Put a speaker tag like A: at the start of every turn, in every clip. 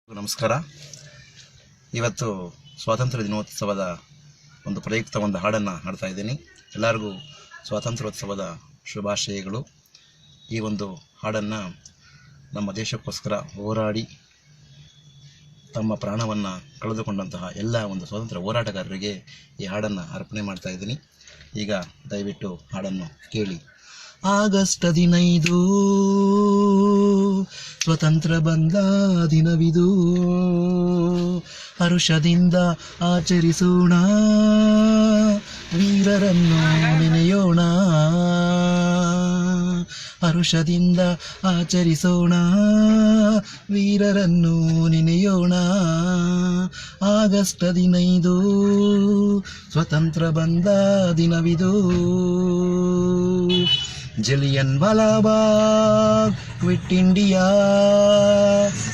A: ನಮಸ್ಕಾರ. ಇವತ್ತು ಸ್ವಾತಂತ್ರ್ಯ ದಿನೋತ್ಸವದ ಒಂದು ಪ್ರಯುಕ್ತ ಒಂದು ಹಾಡನ್ನು ಹಾಡ್ತಾ ಇದ್ದೀನಿ. ಎಲ್ಲರಿಗೂ ಸ್ವಾತಂತ್ರ್ಯೋತ್ಸವದ ಶುಭಾಶಯಗಳು. ಈ ಒಂದು ಹಾಡನ್ನು ನಮ್ಮ ದೇಶಕ್ಕೋಸ್ಕರ ಹೋರಾಡಿ ತಮ್ಮ ಪ್ರಾಣವನ್ನು ಕಳೆದುಕೊಂಡಂತಹ ಎಲ್ಲ ಒಂದು ಸ್ವಾತಂತ್ರ್ಯ ಹೋರಾಟಗಾರರಿಗೆ ಈ ಹಾಡನ್ನು ಅರ್ಪಣೆ ಮಾಡ್ತಾ ಇದ್ದೀನಿ. ಈಗ ದಯವಿಟ್ಟು ಹಾಡನ್ನು ಕೇಳಿ. ಆಗಸ್ಟ್ 15 ಸ್ವತಂತ್ರ ಬಂದ ದಿನವಿದು, ಹರುಷದಿಂದ ಆಚರಿಸೋಣ, ವೀರರನ್ನು ನೆನೆಯೋಣ. ಹರುಷದಿಂದ ಆಚರಿಸೋಣ, ವೀರರನ್ನು ನೆನೆಯೋಣ. ಆಗಸ್ಟ್ 15 ಸ್ವತಂತ್ರ ಬಂದ ದಿನವಿದು. ಜಲಿಯನ್ ವಾಲಾಬಾಗ್ ಕ್ವಿಟ್ ಇಂಡಿಯಾ,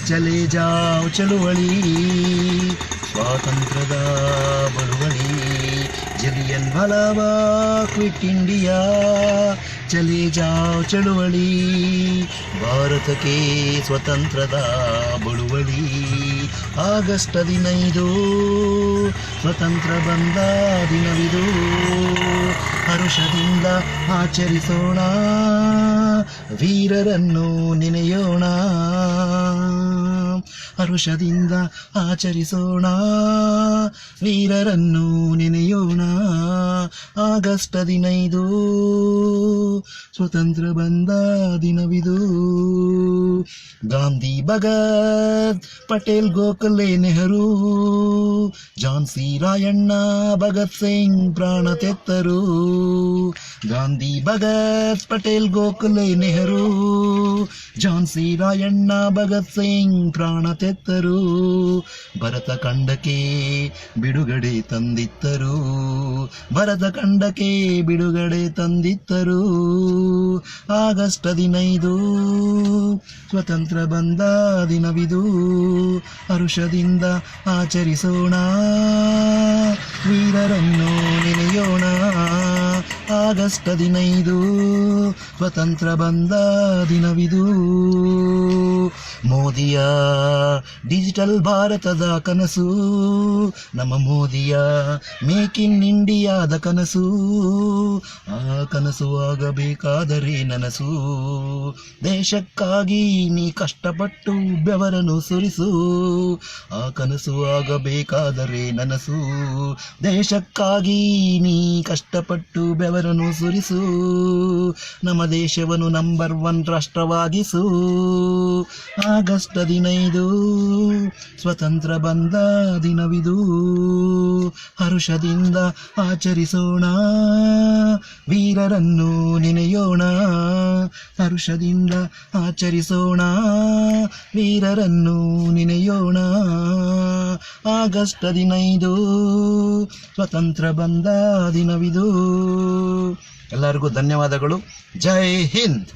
A: ಚಲೆ ಜಾವ್ ಚಳುವಳಿ, ಸ್ವಾತಂತ್ರ್ಯದ ಬಳುವಳಿ. ಜಲಿಯನ್ ವಾಲಾಬಾಗ್ ಕ್ವಿಟ್ ಇಂಡಿಯಾ, ಚಲೆ ಜಾವ್ ಚಳುವಳಿ, ಭಾರತಕ್ಕೆ ಸ್ವತಂತ್ರದ ಬಳುವಳಿ. ಆಗಸ್ಟ್ 15 ಸ್ವತಂತ್ರ ಬಂದ ದಿನವಿದು, ಹರುಷದಿಂದ ಆಚರಿಸೋಣ, ವೀರರನ್ನು ನೆನೆಯೋಣ. ಹರುಷದಿಂದ ಆಚರಿಸೋಣ, ವೀರರನ್ನು ನೆನೆಯೋಣ. ಆಗಸ್ಟ್ 15 ಸ್ವತಂತ್ರ ಬಂದ ದಿನವಿದು. ಗಾಂಧಿ, ಭಗತ್ ಪಟೇಲ್, ಗೋಖಲೆ, ನೆಹರು, ಝಾನ್ಸಿ ರಾಯಣ್ಣ, ಭಗತ್ ಸಿಂಗ್ ಪ್ರಾಣ ತೆತ್ತರು. ಗಾಂಧಿ, ಭಗತ್ ಪಟೇಲ್, ಗೋಖಲೆ, ನೆಹರು, ಝಾನ್ಸಿ ರಾಯಣ್ಣ, ಭಗತ್ ಸಿಂಗ್ ಪ್ರಾಣ ತೆತ್ತರು. ಭರತ ಖಂಡಕ್ಕೆ ಬಿಡುಗಡೆ ತಂದಿತ್ತರು, ಭರತ ಖಂಡಕ್ಕೆ ಬಿಡುಗಡೆ ತಂದಿತ್ತರು. ಆಗಸ್ಟ್ 15 ಸ್ವತಂತ್ರ ಬಂದ ದಿನವಿದು, ಹರುಷದಿಂದ ಆಚರಿಸೋಣ, ವೀರರನ್ನು ನೆನೆಯೋಣ. ಆಗಸ್ಟ್ 15 ಸ್ವತಂತ್ರ ಬಂದ ದಿನವಿದು. ಮೋದಿಯ ಡಿಜಿಟಲ್ ಭಾರತದ ಕನಸು, ನಮ್ಮ ಮೋದಿಯ ಮೇಕ್ ಇನ್ ಇಂಡಿಯಾದ ಕನಸು. ಆ ಕನಸು ಆಗಬೇಕಾದರೆ ನನಸು, ದೇಶಕ್ಕಾಗಿ ನೀ ಕಷ್ಟಪಟ್ಟು ಬೆವರನ್ನು ಸುರಿಸು. ಆ ಕನಸು ಆಗಬೇಕಾದರೆ ನನಸು, ದೇಶಕ್ಕಾಗಿ ನೀ ಕಷ್ಟಪಟ್ಟು ಬೆವರನ್ನು ಸುರಿಸು. ನಮ್ಮ ದೇಶವನ್ನು ನಂಬರ್ 1 ರಾಷ್ಟ್ರವಾಗಿಸು. ಆಗಸ್ಟ್ 15 ಸ್ವತಂತ್ರ ಬಂದ ದಿನವಿದು, ಹರುಷದಿಂದ ಆಚರಿಸೋಣ, ವೀರರನ್ನು ನೆನೆಯೋಣ. ಹರುಷದಿಂದ ಆಚರಿಸೋಣ, ವೀರರನ್ನು ನೆನೆಯೋಣ. ಆಗಸ್ಟ್ 15 ಸ್ವತಂತ್ರ ಬಂದ ದಿನವಿದು. ಎಲ್ಲರಿಗೂ ಧನ್ಯವಾದಗಳು. ಜೈ ಹಿಂದ್.